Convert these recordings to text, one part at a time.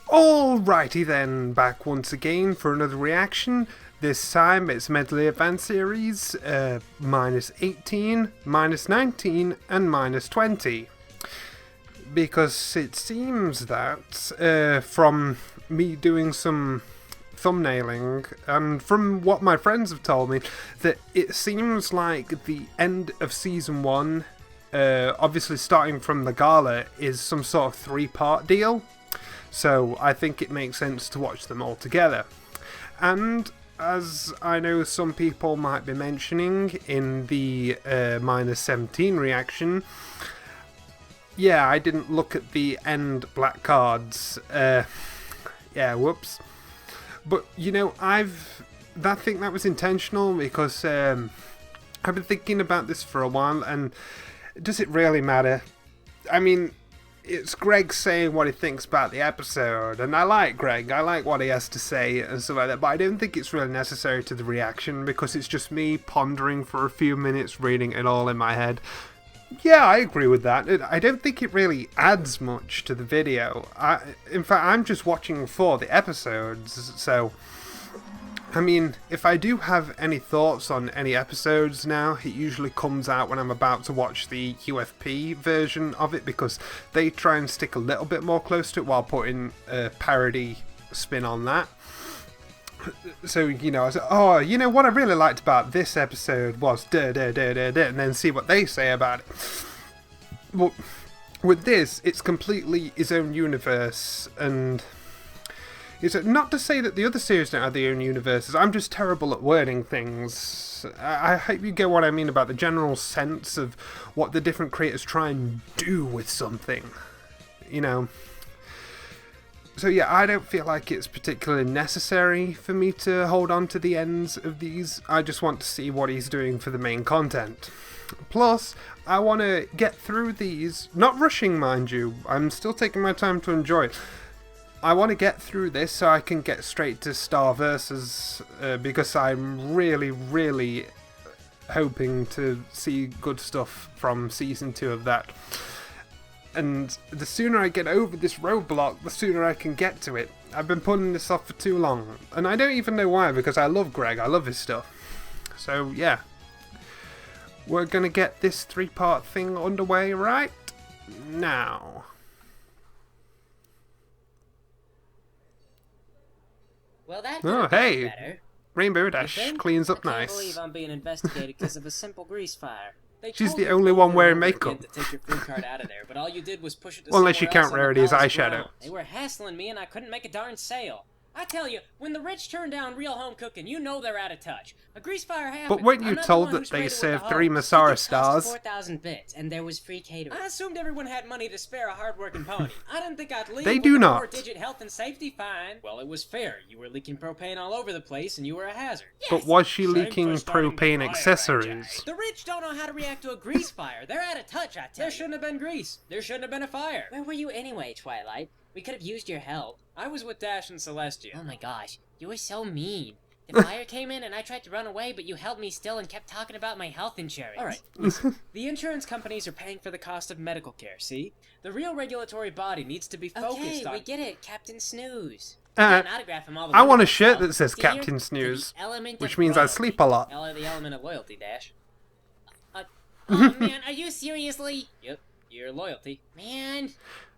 Alrighty then, back once again for another reaction. This time it's Medley Advance Series, minus 18, minus 19, and minus 20. Because it seems that, from me doing some thumbnailing, and from what my friends have told me, that it seems like the end of Season 1, obviously starting from the gala, is some sort of 3-part deal. So I think it makes sense to watch them all together. And as I know some people might be mentioning in the minus 17 reaction, yeah, I didn't look at the end black cards. Yeah, whoops. But, you know, I think that was intentional because I've been thinking about this for a while, and does it really matter? I mean, it's Greg saying what he thinks about the episode, and I like Greg, I like what he has to say and stuff like that, but I don't think it's really necessary to the reaction because it's just me pondering for a few minutes, reading it all in my head. Yeah, I agree with that. I don't think it really adds much to the video. In fact, I'm just watching for the episodes, so I mean, if I do have any thoughts on any episodes now, it usually comes out when I'm about to watch the UFP version of it, because they try and stick a little bit more close to it while putting a parody spin on that. So, you know, I said, oh, you know, what I really liked about this episode was and then see what they say about it. But with this, it's completely its own universe, and it's not to say that the other series don't have their own universes. I'm just terrible at wording things. I hope you get what I mean about the general sense of what the different creators try and do with something. You know. So yeah, I don't feel like it's particularly necessary for me to hold on to the ends of these. I just want to see what he's doing for the main content. Plus, I want to get through these, not rushing mind you, I'm still taking my time to enjoy it. I want to get through this so I can get straight to Star Versus, because I'm really hoping to see good stuff from Season 2 of that. And the sooner I get over this roadblock, the sooner I can get to it. I've been putting this off for too long, and I don't even know why, because I love Greg, I love his stuff. So yeah, we're gonna get this 3-part thing underway right now. Well, that Oh, hey, better. Rainbow Dash cleans up I can't nice. believe I'm being investigated because of a simple grease fire. She's the only one wearing makeup. To take your food card out of there, but all you did was push it to Unless you somewhere count else on the Rarity's palace eyeshadow. ground. They were hassling me and I couldn't make a darn sale. I tell you, when the rich turn down real home cooking, you know they're out of touch. A grease fire happens. But weren't you told that they serve 3 Masara stars? 4,000 bits, and there was free catering. I assumed everyone had money to spare a hard-working pony. I didn't think I'd leave They with do a not. 4-digit health and safety fine. Well, it was fair. You were leaking propane all over the place, and you were a hazard. Yes. But was she Same leaking for starting propane the fire, accessories? the rich don't know how to react to a grease fire. They're out of touch, I tell you. There shouldn't have been grease. There shouldn't have been a fire. Where were you anyway, Twilight? We could have used your help. I was with Dash and Celestia. Oh my gosh, you were so mean. The fire came in and I tried to run away, but you held me still and kept talking about my health insurance. Alright, listen. The insurance companies are paying for the cost of medical care, see? The real regulatory body needs to be focused on... Okay, we get it, Captain Snooze. Autograph him all the I want a way shirt myself. that says See Captain here? Snooze, The element which of means I royalty. sleep a lot. L or the element of loyalty, Dash. Oh man, are you seriously? Yep, your loyalty. Man,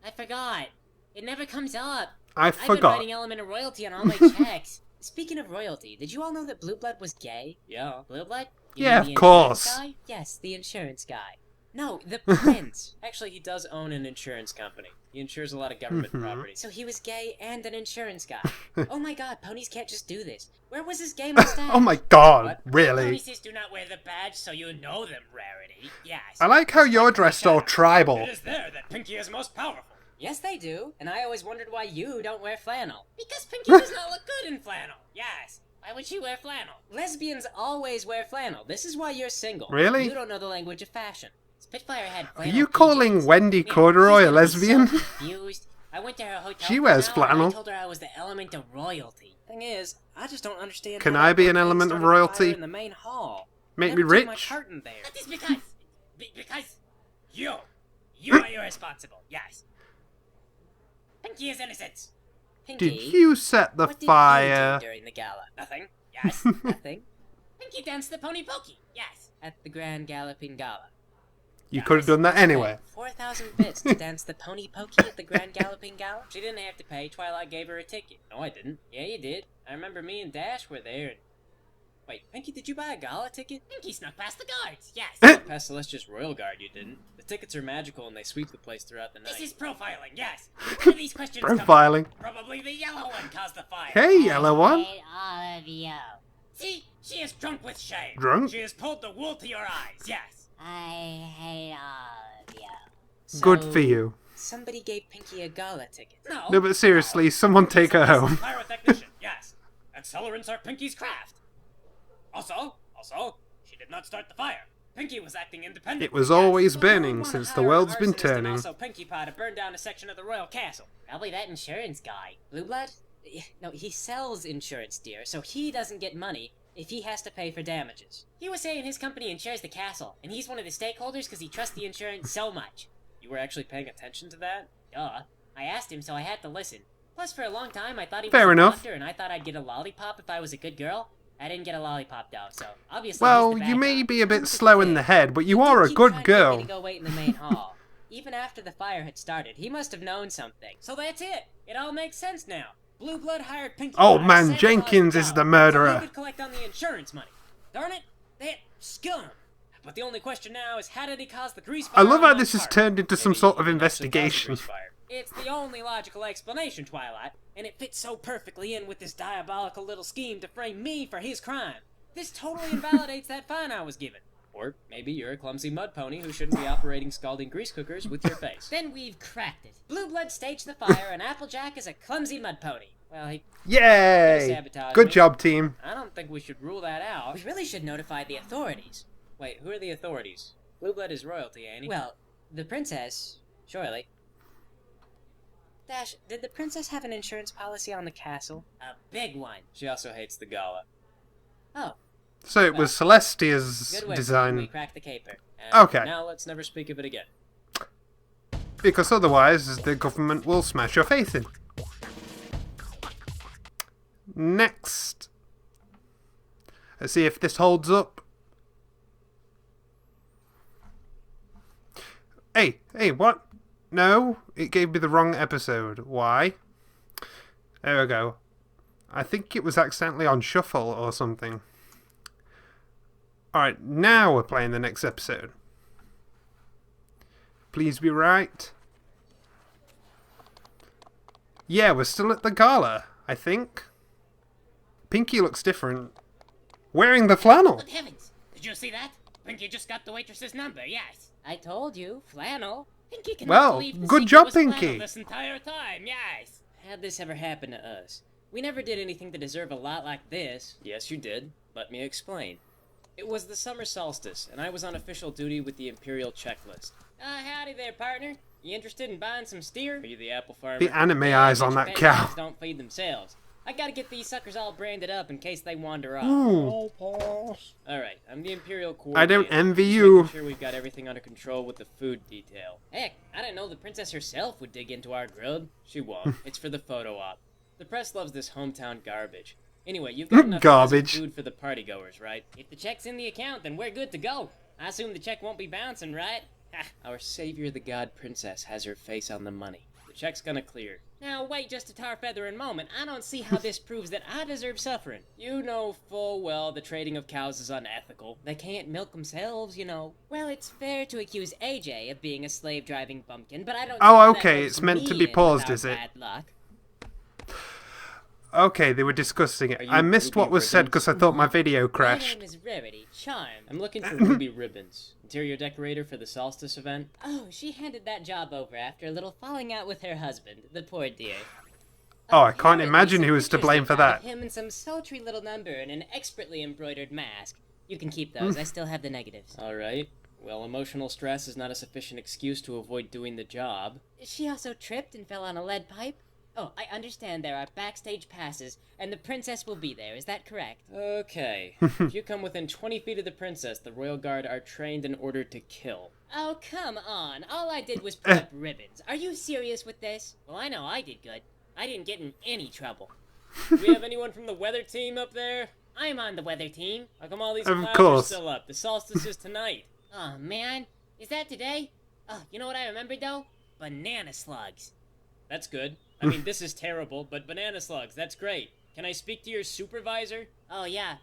I forgot. It never comes up. I I've been forgot. writing element of royalty on all my checks. Speaking of royalty, did you all know that Blue Blood was gay? Yeah. Blue Blood? You Yeah, mean of the course. insurance guy? Yes, the insurance guy. No, the prince. Actually, he does own an insurance company. He insures a lot of government property. So he was gay and an insurance guy. Oh my god, ponies can't just do this. Where was his gay mustache? Oh my god, What? really? Ponies do not wear the badge, so you know them, Rarity. Yes. I like how you're dressed all tribal. It is there that Pinky is most powerful. Yes, they do. And I always wondered why you don't wear flannel. Because Pinky does not look good in flannel. Yes. Why would she wear flannel? Lesbians always wear flannel. This is why you're single. Really? You don't know the language of fashion. Spitfire had Are flannel you calling PJs. Wendy Man, Corduroy a she's gonna be lesbian? so confused. I went to her hotel. She for wears an hour, and flannel. I told her I was the element of royalty. Thing is, I just don't understand. Can how I that be an propane element of started a fire royalty? in the main hall. Make I me never took my rich? part in there. That is because you are irresponsible. Yes. Pinky is innocent. Pinky, Did you set the what fire? did you do during the gala? Nothing. Yes, nothing. Pinky danced the pony pokey. Yes, at the Grand Galloping Gala. You could have done that anyway. 4,000 bits to dance the pony pokey at the Grand Galloping Gala? She didn't have to pay. Twilight gave her a ticket. No, I didn't. Yeah, you did. I remember me and Dash were there and... Wait, Pinky, did you buy a gala ticket? Pinky snuck past the guards, yes. Snuck past Celestia's Royal Guard, you didn't. The tickets are magical and they sweep the place throughout the night. This is profiling, yes. Where do these questions Profiling. come from? Probably the yellow one caused the fire. Hey, yellow one. I hate all of you. See? She is drunk with shame. Drunk? She has pulled the wool to your eyes, yes. I hate all of you. So, Good for you. Somebody gave Pinky a gala ticket. No, but seriously, someone take her home. Pyrotechnician, yes. Accelerants are Pinky's craft. Also, she did not start the fire. Pinky was acting independently. It was always Yes. burning since the world's been turning. Also, Pinkie Pie to burn down a section of the royal castle. Probably that insurance guy. Blue Blood? No, he sells insurance, dear, so he doesn't get money if he has to pay for damages. He was saying his company insures the castle, and he's one of the stakeholders because he trusts the insurance so much. You were actually paying attention to that? Duh. I asked him, so I had to listen. Plus, for a long time, I thought he was Fair a enough. doctor, and I thought I'd get a lollipop if I was a good girl. I didn't get a lollipop, though, so obviously Well, he's the you bad may guy. be a bit Who's the slow in kid? the head, but you He are did a keep good trying to get me girl. to go wait in the main hall. Even after the fire had started, he must have known something. So that's it. It all makes sense now. Blue Blood hired Pinkie Old Pie to man save Jenkins Pa's is job, the so murderer. he could collect on the insurance money. Darn it, that scum. But the only question now is, how did he cause the grease fire? I love how on this has Park? turned into some Maybe sort of he didn't actually cause the investigation. grease fire. It's the only logical explanation, Twilight, and it fits so perfectly in with this diabolical little scheme to frame me for his crime. This totally invalidates that fine I was given. Or maybe you're a clumsy mud pony who shouldn't be operating scalding grease cookers with your face. Then we've cracked it. Blue Blood staged the fire, and Applejack is a clumsy mud pony. Well, he Yay! sabotaged Good me. job, team. I don't think we should rule that out. We really should notify the authorities. Wait, who are the authorities? Blue Blood is royalty, ain't he? Well, the princess, surely. Dash, did the princess have an insurance policy on the castle? A big one. She also hates the gala. Oh, So it was Celestia's good work. We design, cracked the caper. Okay. Now let's never speak of it again. because otherwise the government will smash your face in. Next. Let's see if this holds up. Hey, what? No, it gave me the wrong episode. Why? There we go. I think it was accidentally on shuffle or something. Alright, now we're playing the next episode. Please be right. Yeah, we're still at the gala, I think. Pinky looks different. Wearing the flannel. Good heavens! Did you see that? Pinky just got the waitress's number, yes. I told you, flannel. Pinky cannot Well, believe the good secret job, was flannel Pinky. this entire time, yes. How'd this ever happen to us? We never did anything to deserve a lot like this. Yes, you did. Let me explain. It was the summer solstice, and I was on official duty with the Imperial checklist. Howdy there, partner. You interested in buying some steer? Are you the apple farmer? The anime eyes on that Pet cow. dogs don't feed themselves. I gotta get these suckers all branded up in case they wander off. Ooh, Alright, I'm the Imperial I don't Coordinator. envy Just you. making sure we've got everything under control with the food detail. Heck, I didn't know the princess herself would dig into our grub. She won't. It's for the photo op. The press loves this hometown garbage. Anyway, you've got enough Garbage. food for the partygoers, right? If the check's in the account, then we're good to go. I assume the check won't be bouncing, right? Ha, our savior, the god princess, has her face on the money. The check's gonna clear. Now, wait just a tar feathering moment. I don't see how this proves that I deserve suffering. You know full well the trading of cows is unethical. They can't milk themselves, you know. Well, it's fair to accuse AJ of being a slave-driving bumpkin, but I don't see Oh, how that okay, ropes it's meant to me be in paused, without is it? bad luck. Okay, they were discussing it. Are you I missed Ruby what was said Ribbons? because I thought my video My crashed. name is Rarity. Charm. I'm looking for Ruby Ribbons, interior decorator for the Solstice event. Oh, she handed that job over after a little falling out with her husband, the poor dear. Oh, I can't Here, imagine these who was to pictures blame they for got of that. Him and some sultry little number and an expertly embroidered mask. You can keep those. I still have the negatives. All right. Well, emotional stress is not a sufficient excuse to avoid doing the job. She also tripped and fell on a lead pipe. Oh, I understand there are backstage passes, and the princess will be there. Is that correct? Okay. If you come within 20 feet of the princess, the royal guard are trained and ordered to kill. Oh, come on. All I did was put up ribbons. Are you serious with this? Well, I know I did good. I didn't get in any trouble. Do we have anyone from the weather team up there? I'm on the weather team. How come all these Of clouds course. are still up? The solstice is tonight. Oh, man. Is that today? Oh, you know what I remembered, though? Banana slugs. That's good. I mean, this is terrible, but banana slugs, that's great. Can I speak to your supervisor? Oh, yeah.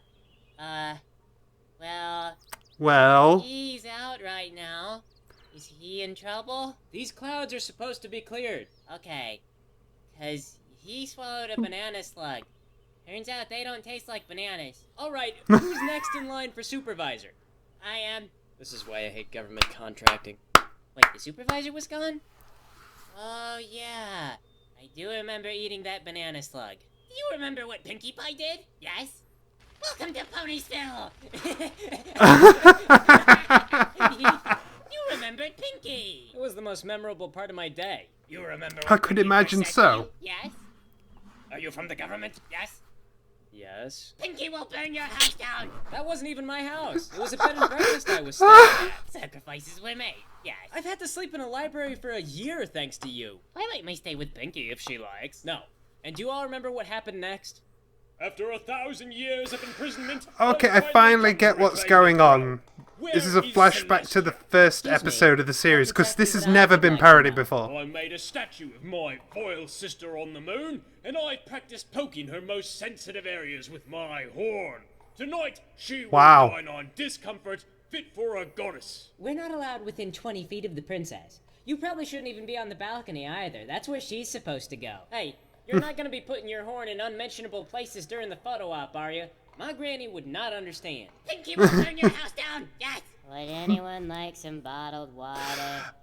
Well, Well, he's out right now. Is he in trouble? These clouds are supposed to be cleared. Okay. 'Cause he swallowed a banana slug. Turns out they don't taste like bananas. All right, who's next in line for supervisor? I am. This is why I hate government contracting. Wait, the supervisor was gone? Oh, yeah. I do remember eating that banana slug. Do you remember what Pinkie Pie did? Yes? Welcome to Poniesville! You remembered Pinkie! It was the most memorable part of my day. You remember I could imagine so. Yes? Are you from the government? Yes? Yes? Pinkie will burn your house down! That wasn't even my house. It was a bed and breakfast I was staying at. Sacrifices were made. Yes. I've had to sleep in a library for a year thanks to you. Twilight may stay with Pinkie if she likes. No. And do you all remember what happened next? After 1,000 years of imprisonment... okay, I finally get what's going on. This is a flashback to the first episode of the series, because this has never been parodied before. I made a statue of my foil sister on the moon, and I practiced poking her most sensitive areas with my horn. Tonight, she will Wow. dine on discomfort fit for a goddess. We're not allowed within 20 feet of the princess. You probably shouldn't even be on the balcony either. That's where she's supposed to go. Hey, you're not gonna be putting your horn in unmentionable places during the photo op, are you? My granny would not understand. Pinkie will burn your house down! Yes! Would anyone like some bottled water?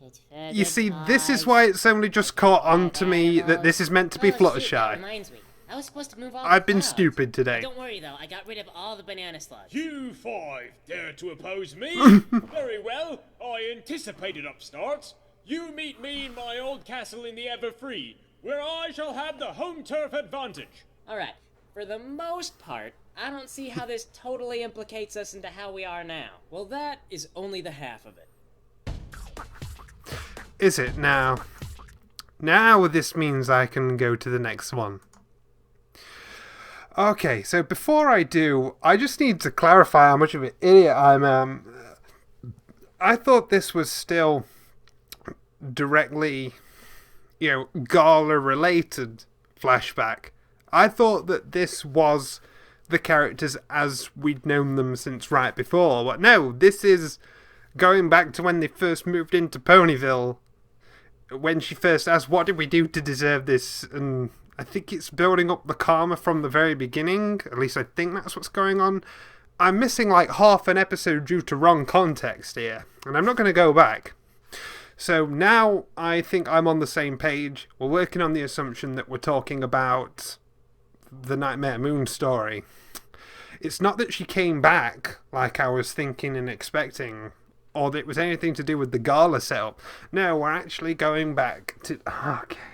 It's for You the see, this is cause. why it's only just caught on to me that this is meant to be Oh, shoot, that Fluttershy. reminds me. I was supposed to move all I've the been clouds. stupid today. Don't worry though, I got rid of all the banana slugs. You five dare to oppose me? Very well, I anticipated upstarts. You meet me in my old castle in the Everfree, where I shall have the home turf advantage. Alright, for the most part, I don't see how this totally implicates us into how we are now. Well, that is only the half of it. Is it now? Now this means I can go to the next one. Okay, so before I do, I just need to clarify how much of an idiot I am. I thought this was still directly, Gala related flashback. I thought that this was the characters as we'd known them since right before. But no, this is going back to when they first moved into Ponyville. When she first asked, what did we do to deserve this? And I think it's building up the karma from the very beginning. At least I think that's what's going on. I'm missing like half an episode due to wrong context here. And I'm not going to go back. So now I think I'm on the same page. We're working on the assumption that we're talking about the Nightmare Moon story. It's not that she came back like I was thinking and expecting, or that it was anything to do with the Gala setup. No, we're actually going back to...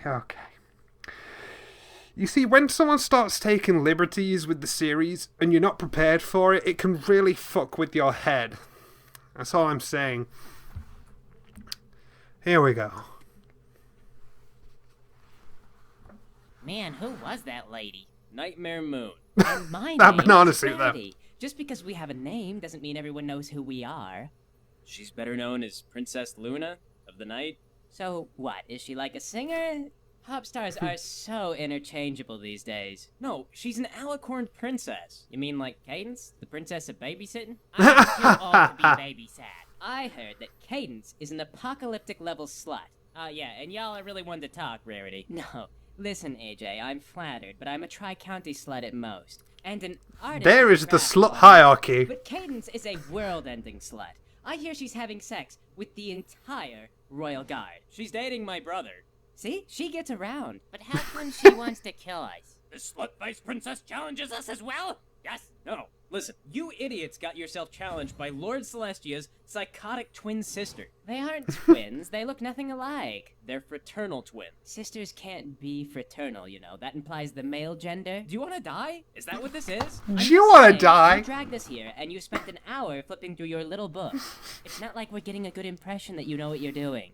Okay. You see, when someone starts taking liberties with the series and you're not prepared for it, it can really fuck with your head. That's all I'm saying. Here we go. Man, who was that lady? Nightmare Moon. And my That name banana is suit, though. Patty. Just because we have a name doesn't mean everyone knows who we are. She's better known as Princess Luna of the Night. So, what, is she like a singer? Pop stars are so interchangeable these days. No, she's an alicorn princess. You mean like Cadence, the princess of babysitting? I'm too old to be babysat. I heard that Cadence is an apocalyptic level slut. Yeah, and y'all are really one to talk, Rarity. No, listen, AJ, I'm flattered, but I'm a tri-county slut at most. And an artist... There at is the craft slut one. hierarchy. But Cadence is a world-ending slut. I hear she's having sex with the entire Royal Guard. She's dating my brother. See? She gets around. But how come she wants to kill us? The slut-faced princess challenges us as well? Yes? No, listen, you idiots got yourself challenged by Lord Celestia's psychotic twin sister. They aren't twins. They look nothing alike. They're fraternal twins. Sisters can't be fraternal, you know. That implies the male gender. Do you want to die? Is that what this is? Do you want to Hey, die? You dragged us here, and you spent an hour flipping through your little book. It's not like we're getting a good impression that you know what you're doing.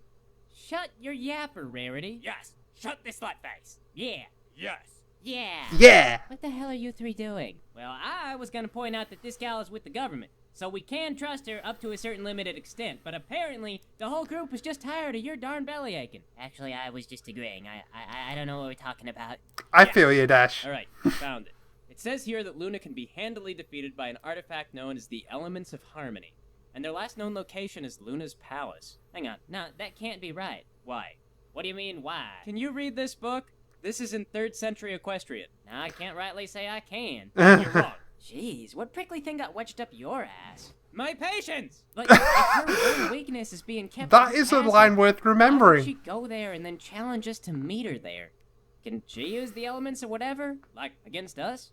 Shut your yapper, Rarity. Yes, Shut this slut face. Yeah. Yes. Yeah. Yeah! What the hell are you three doing? Well, I was gonna point out that this gal is with the government, so we can trust her up to a certain limited extent, but apparently, the whole group was just tired of your darn belly aching. Actually, I was just agreeing. I don't know what we're talking about. I feel you, Dash. Alright, found it. It says here that Luna can be handily defeated by an artifact known as the Elements of Harmony, and their last known location is Luna's palace. Hang on. No, that can't be right. Why? What do you mean, why? Can you read this book? This is in 3rd century Equestrian. No, I can't rightly say I can. You're wrong. Jeez, what prickly thing got wedged up your ass? My patience! But if her one weakness is being kept That from is a passing, line worth why would remembering. she go there and then challenge us to meet her there? Can she use the elements or whatever? Like, against us?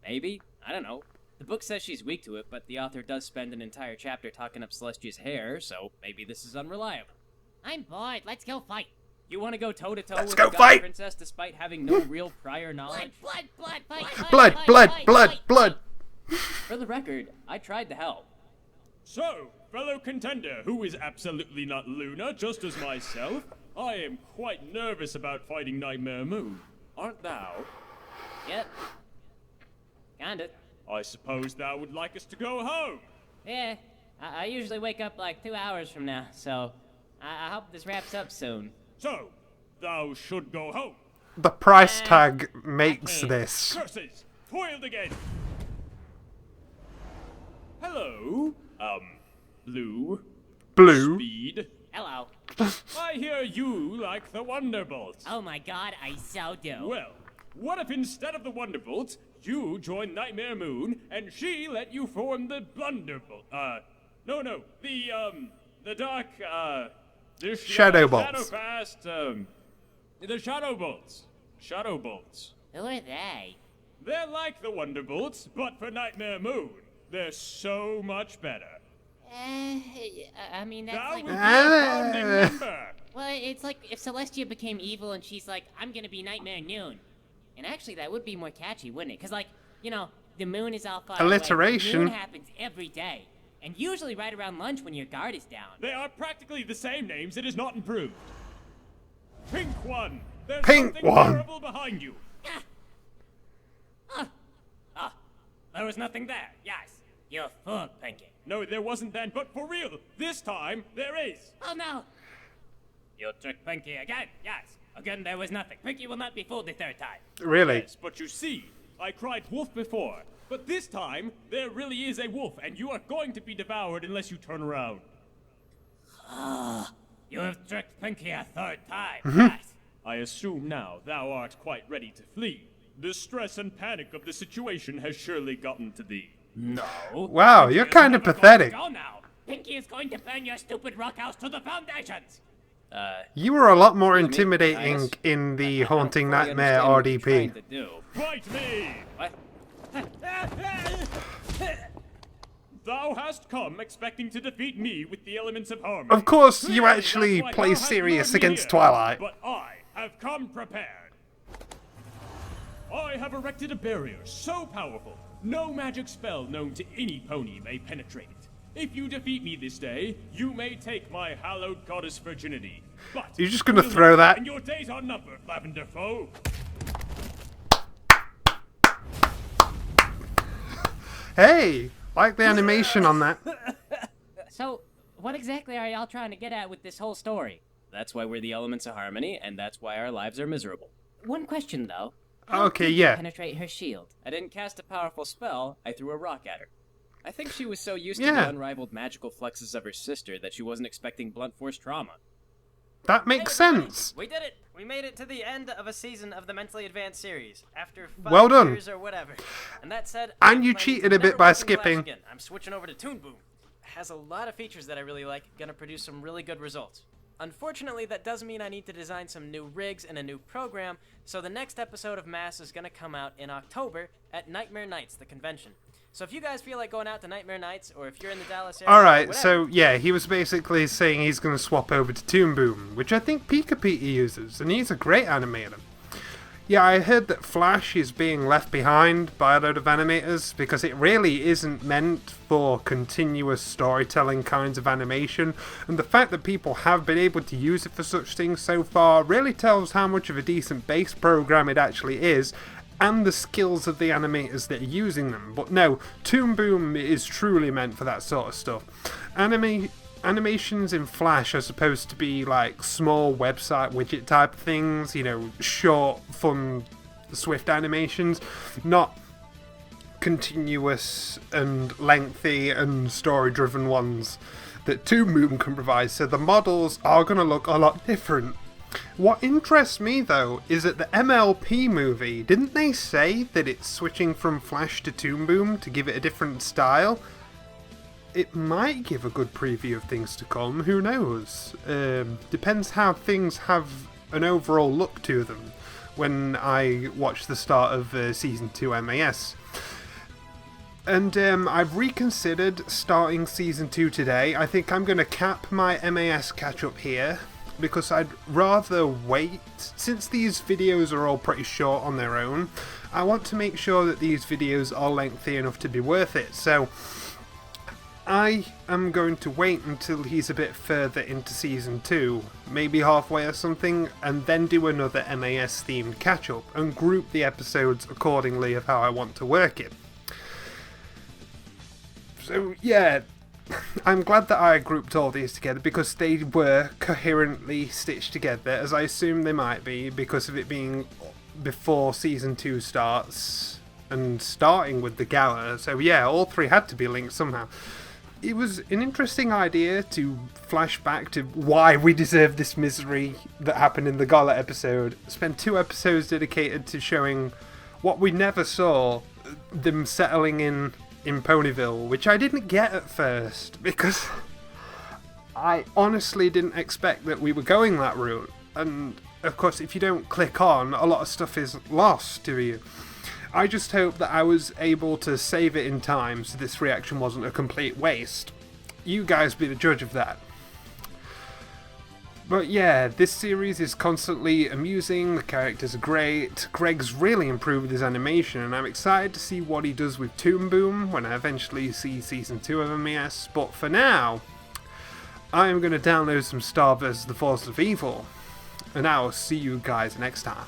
Maybe. I don't know. The book says she's weak to it, but the author does spend an entire chapter talking up Celestia's hair, so maybe this is unreliable. I'm bored. Let's go fight. You want to go toe-to-toe Let's with go the God fight! Princess despite having no real prior knowledge? Blood, fight, Blood, blood, blood, blood! For the record, I tried to help. So, fellow contender, who is absolutely not Luna, just as myself, I am quite nervous about fighting Nightmare Moon. Aren't thou? Yep. Kinda. I suppose thou would like us to go home. Yeah. I usually wake up like 2 hours from now, so I hope this wraps up soon. So, thou should go home. The price tag makes this. Curses! Foiled again! Hello? Blue? Blue. Speed? Hello. I hear you like the Wonderbolts. Oh my god, I so do. Well, what if instead of the Wonderbolts, you join Nightmare Moon, and she let you form the Blunderbolt? The Dark, the Shadow Bolts. Shadowfast, the Shadow Bolts. Shadow Bolts. Who are they? They're like the Wonderbolts, but for Nightmare Moon. They're so much better. I mean, that's That like... would be a founding member. Well, it's like if Celestia became evil and she's like, I'm gonna be Nightmare Noon. And actually, that would be more catchy, wouldn't it? Because, like, you know, the moon is all far Alliteration. away. The moon happens every day. And usually right around lunch when your guard is down. They are practically the same names. It is not improved. Pink One. There's Pink something One. terrible behind you. There was nothing there. Yes. You're fooled, Pinky. No, there wasn't then, but for real, this time there is. Oh, no. You tricked Pinky again. Yes. Again, there was nothing. Pinky will not be fooled the third time. Really? Yes, but you see, I cried wolf before, but this time there really is a wolf, and you are going to be devoured unless you turn around. You have tricked Pinky a third time. Yes. I assume now thou art quite ready to flee. The stress and panic of the situation has surely gotten to thee. No. Wow, you're kind of pathetic. Go now. Pinky is going to burn your stupid rock house to the foundations. You were a lot more Excuse me, intimidating guys. in the I don't Haunting fully Nightmare understand what you're trying RDP. to do. Fight me! What? Thou hast come expecting to defeat me with the elements of harmony. Of course, you Clearly, actually that's why play thou hast serious lured me against here. Twilight. But I have come prepared. I have erected a barrier so powerful, no magic spell known to any pony may penetrate it. If you defeat me this day, you may take my hallowed goddess virginity. But You're just gonna good throw luck, that? And your days are numbered, Lavender Foe. Hey, like the animation on that. So, what exactly are y'all trying to get at with this whole story? That's why we're the Elements of Harmony, and that's why our lives are miserable. One question, though. Okay, Did you yeah. penetrate her shield? I didn't cast a powerful spell, I threw a rock at her. I think she was so used to Yeah. the unrivaled magical flexes of her sister that she wasn't expecting blunt force trauma. That makes sense. We did it! We made it to the end of a season of the Mentally Advanced series, after 5 Well done. years or whatever. And that said, And I'm you planning cheated to a bit never by work in Flash skipping. again. I'm switching over to Toon Boom. It has a lot of features that I really like, gonna produce some really good results. Unfortunately, that does mean I need to design some new rigs and a new program, so the next episode of Mass is gonna come out in October at Nightmare Nights, the convention. So if you guys feel like going out to Nightmare Nights, or if you're in the Dallas area, Alright, whatever, so yeah, he was basically saying he's going to swap over to Toon Boom, which I think Pika Pika uses, and he's a great animator. Yeah, I heard that Flash is being left behind by a load of animators because it really isn't meant for continuous storytelling kinds of animation, and the fact that people have been able to use it for such things so far really tells how much of a decent base program it actually is, and the skills of the animators that are using them. But no, Toon Boom is truly meant for that sort of stuff. Animations in Flash are supposed to be like small website widget type things, you know, short, fun, swift animations, not continuous and lengthy and story-driven ones that Toon Boom can provide, so the models are going to look a lot different. What interests me though is that the MLP movie, didn't they say that it's switching from Flash to Toon Boom to give it a different style? It might give a good preview of things to come, who knows? Depends how things have an overall look to them when I watch the start of Season 2 MAS. And I've reconsidered starting Season 2 today. I think I'm going to cap my MAS catch-up here, because I'd rather wait. Since these videos are all pretty short on their own, I want to make sure that these videos are lengthy enough to be worth it. So I am going to wait until he's a bit further into Season 2, maybe halfway or something, and then do another MAS themed catch-up and group the episodes accordingly of how I want to work it. So yeah, I'm glad that I grouped all these together because they were coherently stitched together, as I assume they might be because of it being before Season 2 starts and starting with the gala. So yeah, all three had to be linked somehow. It was an interesting idea to flash back to why we deserve this misery that happened in the gala episode. Spend 2 episodes dedicated to showing what we never saw, them settling in Ponyville, which I didn't get at first because I honestly didn't expect that we were going that route. And of course, if you don't click on, a lot of stuff is lost to you. I just hope that I was able to save it in time so this reaction wasn't a complete waste. You guys be the judge of that. But yeah, this series is constantly amusing, the characters are great, Greg's really improved his animation, and I'm excited to see what he does with Toon Boom when I eventually see Season 2 of MAS, but for now, I am going to download some Star vs. the Force of Evil, and I will see you guys next time.